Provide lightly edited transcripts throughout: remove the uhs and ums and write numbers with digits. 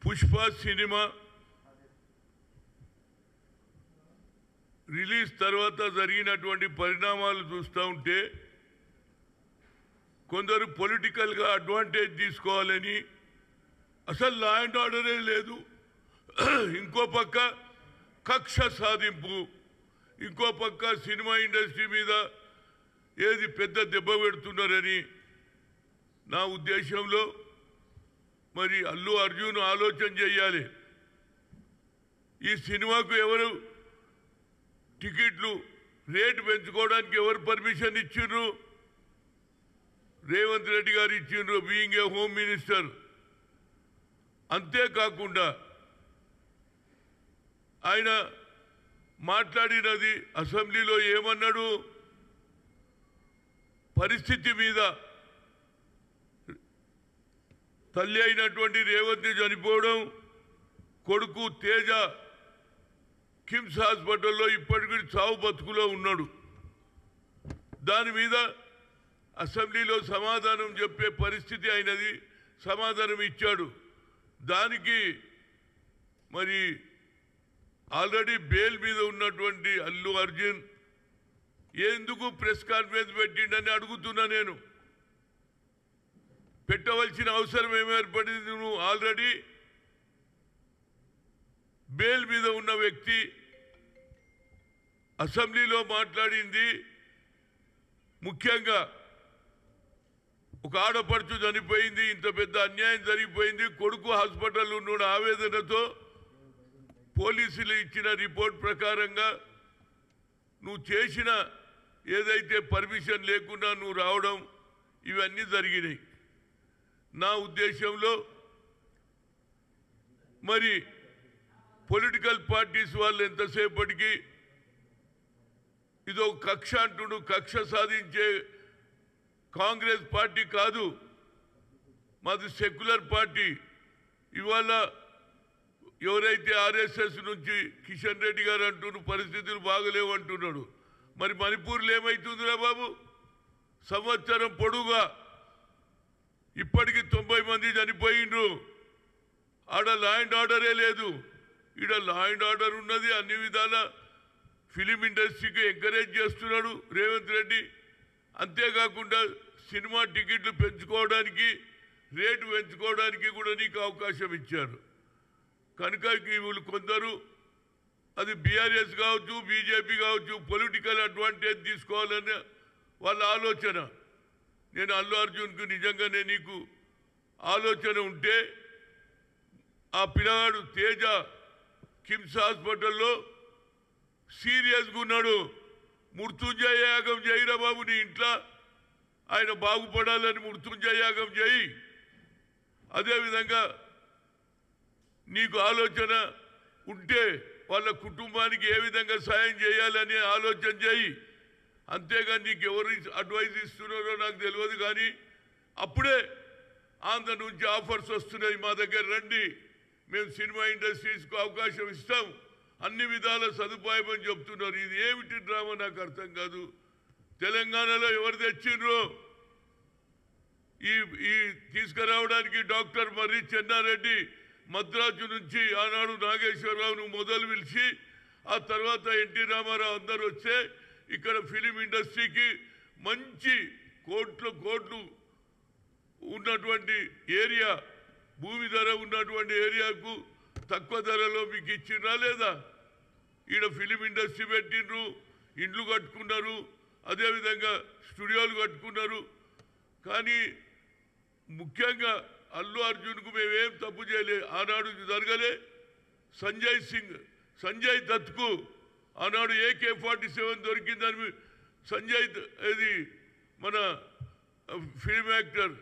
Pushpa cinema release తర్వాత జరిగినటువంటి పరిణామాలు చూస్తూ ఉంటే కొందరు పొలిటికల్గా అడ్వాంటేజ్ తీసుకోవాలని అసలు లా అండ్ ఆర్డరే లేదు, ఇంకో పక్క కక్ష సాధింపు, ఇంకో పక్క సినిమా ఇండస్ట్రీ మీద ఏది పెద్ద దెబ్బ పెడుతున్నారని నా ఉద్దేశంలో మరి అల్లు అర్జున్ ఆలోచన చేయాలి. ఈ సినిమాకు ఎవరు టికెట్లు రేటు పెంచుకోవడానికి ఎవరు పర్మిషన్ ఇచ్చిండ్రు? రేవంత్ రెడ్డి గారు ఇచ్చిండ్రు, బీయింగ్ ఏ హోమ్ మినిస్టర్. అంతేకాకుండా ఆయన మాట్లాడినది అసెంబ్లీలో ఏమన్నాడు? పరిస్థితి మీద తల్లి అయినటువంటి రేవంత్ని చనిపోవడం, కొడుకు తేజ కిమ్స్ హాస్పిటల్లో ఇప్పటికీ చావు బతుకులో ఉన్నాడు. దాని మీద అసెంబ్లీలో సమాధానం చెప్పే పరిస్థితి అయినది, సమాధానం ఇచ్చాడు. దానికి మరి ఆల్రెడీ బెయిల్ మీద ఉన్నటువంటి అల్లు అర్జున్ ఎందుకు ప్రెస్ కాన్ఫరెన్స్ పెట్టిండని అడుగుతున్నా. నేను పెట్టవలసిన అవసరం ఏమి ఏర్పడింది? నువ్వు ఆల్రెడీ బెయిల్ మీద ఉన్న వ్యక్తి అసెంబ్లీలో మాట్లాడింది ముఖ్యంగా ఒక ఆడపడుచు చనిపోయింది, ఇంత పెద్ద అన్యాయం జరిగిపోయింది, కొడుకు హాస్పిటల్లో ఉన్న ఆవేదనతో పోలీసులు ఇచ్చిన రిపోర్ట్ ప్రకారంగా నువ్వు చేసిన ఏదైతే పర్మిషన్ లేకుండా నువ్వు రావడం ఇవన్నీ జరిగినాయి. నా ఉద్దేశంలో మరి పొలిటికల్ పార్టీస్ వాళ్ళు ఎంతసేపటికి ఇదో కక్ష అంటుడు, కక్ష సాధించే కాంగ్రెస్ పార్టీ కాదు, మాది సెక్యులర్ పార్టీ. ఇవాళ ఎవరైతే ఆర్ఎస్ఎస్ నుంచి కిషన్ రెడ్డి గారు అంటున్నారు పరిస్థితులు బాగలేవు అంటున్నాడు, మరి మణిపూర్లో ఏమవుతుందిరా బాబు? సంవత్సరం పొడుగా ఇప్పటికి 90 మంది చనిపోయిండ్రు. ఆడ లా అండ్ ఆర్డరే లేదు, ఈడ లా అండ్ ఆర్డర్ ఉన్నది. అన్ని విధాల ఫిలిం ఇండస్ట్రీకి ఎంకరేజ్ చేస్తున్నాడు రేవంత్ రెడ్డి. అంతేకాకుండా సినిమా టికెట్లు పెంచుకోవడానికి, రేటు పెంచుకోవడానికి కూడా నీకు అవకాశం ఇచ్చారు. కనుక వీళ్ళు కొందరు, అది బీఆర్ఎస్ కావచ్చు, బీజేపీ కావచ్చు, పొలిటికల్ అడ్వాంటేజ్ తీసుకోవాలనే వాళ్ళ ఆలోచన. నేను అల్లు అర్జున్కు నిజంగానే నీకు ఆలోచన ఉంటే ఆ పిల్లగాడు తేజ కిమ్స్ హాస్పిటల్లో సీరియస్గా ఉన్నాడు, మృత్యుంజయ యాగం చేయిరా బాబు, నీ ఇంట్లో ఆయన బాగుపడాలని మృత్యుంజయ యాగం చేయి. అదేవిధంగా నీకు ఆలోచన ఉంటే వాళ్ళ కుటుంబానికి ఏ విధంగా సాయం చేయాలని ఆలోచన చేయి. అంతేగాని నీకు ఎవరు అడ్వైజ్ ఇస్తున్నారో నాకు తెలియదు, కానీ అప్పుడే ఆంధ్ర నుంచి ఆఫర్స్ వస్తున్నాయి, మా దగ్గర రండి, మేము సినిమా ఇండస్ట్రీస్కు అవకాశం ఇస్తాం, అన్ని విధాల సదుపాయం అని చెప్తున్నారు. ఇది ఏమిటి డ్రామా నాకు అర్థం కాదు. తెలంగాణలో ఎవరు తెచ్చిండ్రు ఈ తీసుకురావడానికి? డాక్టర్ మర్రి చెన్నారెడ్డి మద్రాసు నుంచి ఆనాడు నాగేశ్వరరావును మొదలు పిలిచి ఆ తర్వాత ఎన్టీ రామారావు అందరూ వస్తే ఇక్కడ ఫిలిం ఇండస్ట్రీకి మంచి కోట్లు ఉన్నటువంటి ఏరియా, భూమి ధర ఉన్నటువంటి ఏరియాకు తక్కువ ధరలో మీకు ఇచ్చినా లేదా? ఈడ ఫిలిం ఇండస్ట్రీ పెట్టిండ్రు, ఇండ్లు కట్టుకున్నారు, అదేవిధంగా స్టూడియోలు కట్టుకున్నారు. కానీ ముఖ్యంగా అల్లు అర్జున్కు మేమేం తప్పు చేయలే, ఆనాడు జరగలే. సంజయ్ దత్కు ఆనాడు AK-47 దొరికిందని సంజయ్ ఇది మన ఫిల్మ్ యాక్టర్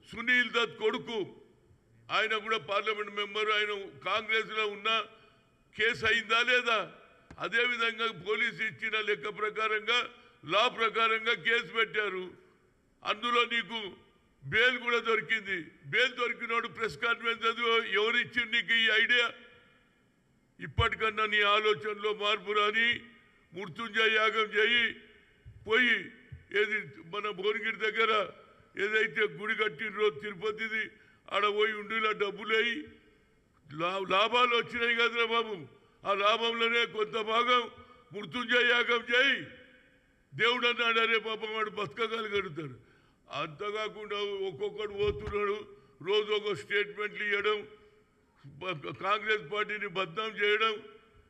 సునీల్ దత్ కొడుకు, ఆయన కూడా పార్లమెంట్ మెంబరు, ఆయన కాంగ్రెస్లో ఉన్న కేసు అయిందా లేదా? అదేవిధంగా పోలీసు ఇచ్చిన లెక్క ప్రకారంగా, లా ప్రకారంగా కేసు పెట్టారు. అందులో నీకు బెయిల్ కూడా దొరికింది. బెయిల్ దొరికినోడు ప్రెస్ కాన్ఫరెన్స్ ఎవరిచ్చింది నీకు ఈ ఐడియా? ఇప్పటికన్నా నీ ఆలోచనలో మార్పు రాని, మృత్యుంజయ యాగం చేయి, పోయి ఏది మన భువనగిరి దగ్గర ఏదైతే గుడి కట్టినరో తిరుపతిది ఆడ పోయి ఉండిలో డబ్బులేయి లాభాలు వచ్చినాయి కదరా బాబు. ఆ లాభంలోనే కొంత భాగం మృత్యుంజయ యాగం చేయి దేవుడు అన్నాడు. అరే పాపం వాడు బతకగలుగుతాడు. అంతకాకుండా ఒక్కొక్కడు పోతున్నాడు, రోజు ఒక స్టేట్మెంట్లు ఇవ్వడం, కాంగ్రెస్ పార్టీని బద్నాం చేయడం.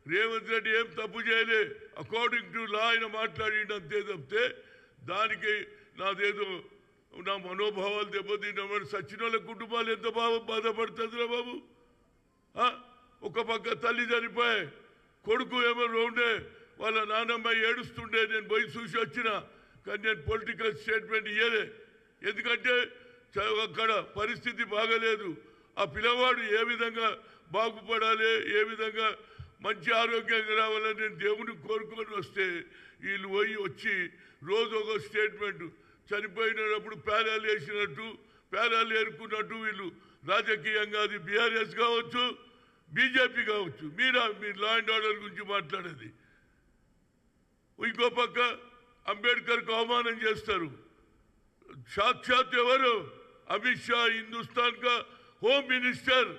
రేవంత్ రెడ్డి ఏం తప్పు చేయలే, అకార్డింగ్ టు లా ఆయన మాట్లాడిండు అంతే తప్పితే దానికి నాదేదో నా మనోభావాలు దెబ్బతిన్నామని సచిన వాళ్ళ కుటుంబాలు ఎంత బాధపడుతుందిరా బాబు. ఒక పక్క తల్లి చనిపోయి కొడుకు ఏమో ఉండే వాళ్ళ నాన్నమ్మ ఏడుస్తుండే నేను పోయి చూసి వచ్చిన. కానీ నేను పొలిటికల్ స్టేట్మెంట్ ఇయ్యలే, ఎందుకంటే అక్కడ పరిస్థితి బాగలేదు. ఆ పిల్లవాడు ఏ విధంగా బాగుపడాలి, ఏ విధంగా మంచి ఆరోగ్యంగా రావాలని నేను దేవుని కోరుకొని వస్తే వీళ్ళు పోయి వచ్చి రోజు ఒక స్టేట్మెంట్ చనిపోయినప్పుడు పేరాలు వేసినట్టు పేరాలు ఏరుకున్నట్టు వీళ్ళు రాజకీయంగా అది బీఆర్ఎస్ కావచ్చు బీజేపీ కావచ్చు మీరు లా అండ్ ఆర్డర్ గురించి మాట్లాడేది. ఇంకో పక్క అంబేద్కర్కు అవమానం చేస్తారు. సాక్షాత్ ఎవరు అమిత్ షా హిందుస్థాన్ కా హోమ్ మినిస్టర్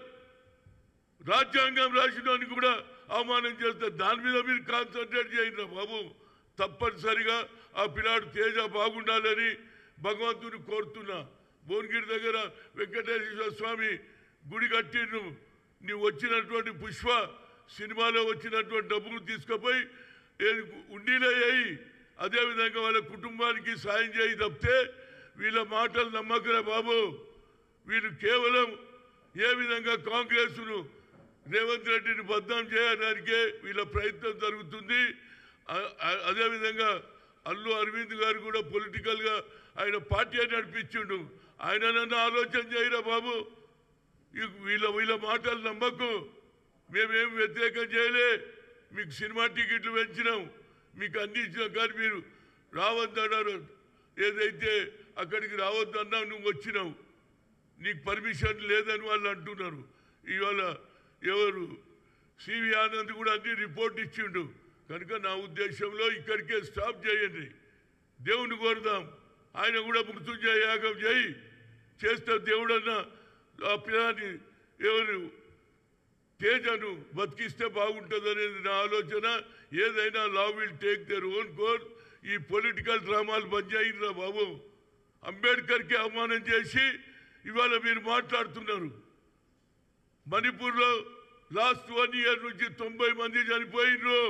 రాజ్యాంగం రాసినానికి కూడా అవమానం చేస్తారు. దాని మీద మీరు కాన్సన్ట్రేట్ చేయండి బాబు. తప్పనిసరిగా ఆ పిల్లాడు తేజ బాగుండాలని భగవంతుని కోరుతున్నా. భువనగిరి దగ్గర వెంకటేశ్వర స్వామి గుడి కట్టిను. నీవు వచ్చినటువంటి పుష్ప సినిమాలో వచ్చినటువంటి డబ్బులు తీసుకుపోయి ఉండిలో వేయి, అదేవిధంగా వాళ్ళ కుటుంబానికి సాయం చేయి తప్పితే వీళ్ళ మాటలు నమ్మకరా బాబు. వీళ్ళు కేవలం ఏ విధంగా కాంగ్రెస్ను రేవంత్ రెడ్డిని బద్నాం చేయడానికే వీళ్ళ ప్రయత్నం జరుగుతుంది. అదేవిధంగా అల్లు అరవింద్ గారు కూడా పొలిటికల్గా ఆయన పార్టీ నడిపించిండు. ఆయన నన్ను ఆలోచన చేయరా బాబు. వీళ్ళ మాటలు నమ్మకు. మేమేం వ్యతిరేకం చేయలే. మీకు సినిమా టికెట్లు పెంచినాం, మీకు అన్ని ఇచ్చినాం. కానీ మీరు రావద్దన్నారు. ఏదైతే అక్కడికి రావద్దన్నా నువ్వు వచ్చినావు, నీకు పర్మిషన్ లేదని వాళ్ళు అంటున్నారు. ఇవాళ ఎవరు సివి ఆనంద్ కూడా అన్ని రిపోర్ట్ ఇచ్చిండు. కనుక నా ఉద్దేశంలో ఇక్కడికే స్టాప్ చేయండి, దేవుని కోరుదాం. ఆయన కూడా మృత్యుంజయ యాగం చేస్తే దేవుడన్న ఆ పిల్లాన్ని ఎవరు తేజను బతికిస్తే బాగుంటుంది అనేది నా ఆలోచన. ఏదైనా law will take their own course. ఈ పొలిటికల్ డ్రామాలు బంద్ చేయండిరా బాబు. అంబేద్కర్కి అవమానం చేసి ఇవాళ మీరు మాట్లాడుతున్నారు. మణిపూర్లో లాస్ట్ 1 ఇయర్ నుంచి 90 మంది చనిపోయినరు.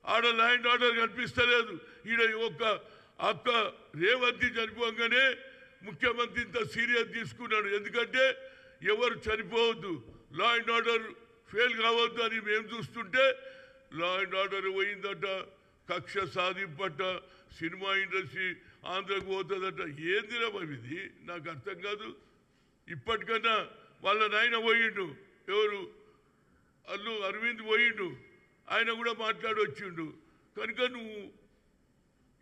ఆడ ల్యాండ్ ఆర్డర్ కనిపిస్తలేదు. ఈడ ఒక్క అక్క రేవంత్ చనిపోగానే ముఖ్యమంత్రి ఇంత సీరియస్ తీసుకున్నాడు. ఎందుకంటే ఎవరు చనిపోవద్దు, లా అండ్ ఆర్డర్ ఫెయిల్ కావద్దు అని మేము చూస్తుంటే లా అండ్ ఆర్డర్ పోయిందట, కక్ష సాధింపట, సినిమా ఇండస్ట్రీ ఆంధ్రకు పోతుందట. ఏందిరా ఇది నాకు అర్థం కాదు. ఇప్పటికన్నా వాళ్ళ నాయన పోయిండు, ఎవరు అల్లు అరవింద్ పోయిండు, ఆయన కూడా మాట్లాడొచ్చిండు. కనుక నువ్వు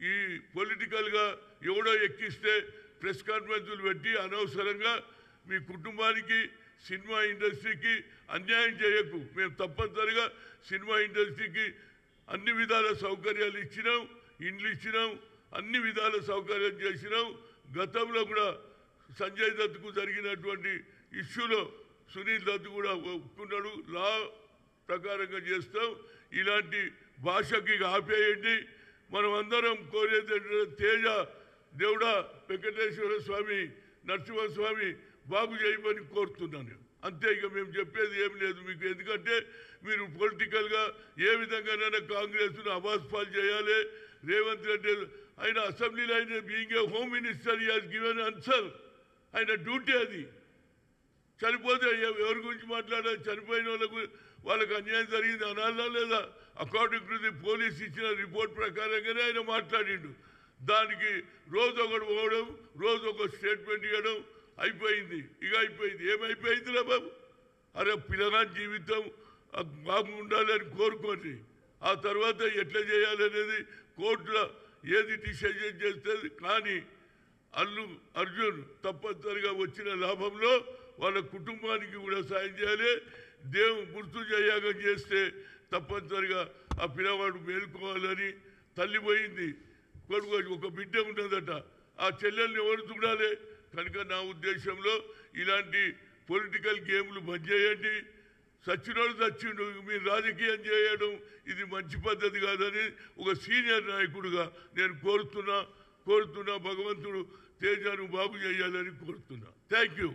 ఈ పొలిటికల్గా ఎవడో ఎక్కిస్తే ప్రెస్ కాన్ఫరెన్సులు పెట్టి అనవసరంగా మీ కుటుంబానికి సినిమా ఇండస్ట్రీకి అన్యాయం చేయకు. మేము తప్పనిసరిగా సినిమా ఇండస్ట్రీకి అన్ని విధాల సౌకర్యాలు ఇచ్చినాం, ఇండ్లు ఇచ్చినాం, అన్ని విధాల సౌకర్యం చేసినాం. గతంలో కూడా సంజయ్ దత్తుకు జరిగినటువంటి ఇష్యూలో సునీల్ దత్ కూడా ఒప్పుకున్నాడు. లా ప్రకారంగా చేస్తాం. ఇలాంటి భాషకి ఆపేయండి. మనం అందరం కోరేది తేజ దేవుడా వెంకటేశ్వర స్వామి నరసింహస్వామి బాగు చేయమని కోరుతున్నాను. అంతే, ఇక మేము చెప్పేది ఏం లేదు మీకు. ఎందుకంటే మీరు పొలిటికల్గా ఏ విధంగానైనా కాంగ్రెస్ను అవాస్పాలు చేయాలి. రేవంత్ రెడ్డి ఆయన అసెంబ్లీలో ఆయన being a home minister has given answer. ఆయన డ్యూటీ అది. చనిపోతే ఎవరి గురించి మాట్లాడాలి? చనిపోయిన వాళ్ళకు అన్యాయం జరిగింది అనాలా లేదా? అకార్డింగ్ టు ది పోలీస్ ఇచ్చిన రిపోర్ట్ ప్రకారంగానే ఆయన మాట్లాడిండు. దానికి రోజు ఒకటి పోవడం, రోజు ఒక స్టేట్మెంట్ ఇవ్వడం అయిపోయింది. ఇక అయిపోయింది. ఏమైపోయిందిరా బాబు? అరే పిల్లగాని జీవితం బాగుండాలి అని కోరుకోండి. ఆ తర్వాత ఎట్లా చేయాలనేది కోర్టులో ఏది డిసిజన్ చేస్తుంది. కానీ అల్లు అర్జున్ తప్పనిసరిగా వచ్చిన లాభంలో వాళ్ళ కుటుంబానికి కూడా సాయం చేయాలి. మృత్యుంజయ యాగం చేస్తే తప్పనిసరిగా ఆ పిల్లవాడు మేలుకోవాలని. తల్లి పోయింది, కొడుకు ఒక బిడ్డ ఉన్నదట. ఆ చెల్లెల్ని ఎవరు చూడాలి? కనుక నా ఉద్దేశంలో ఇలాంటి పొలిటికల్ గేమ్లు బంద్ చేయండి. సచ్చినోడు సచ్చిండు, మీరు రాజకీయం చేయడం ఇది మంచి పద్ధతి కాదని ఒక సీనియర్ నాయకుడిగా నేను కోరుతున్నా. భగవంతుడు తేజాను బాగు చేయాలని కోరుతున్నా. Thank you.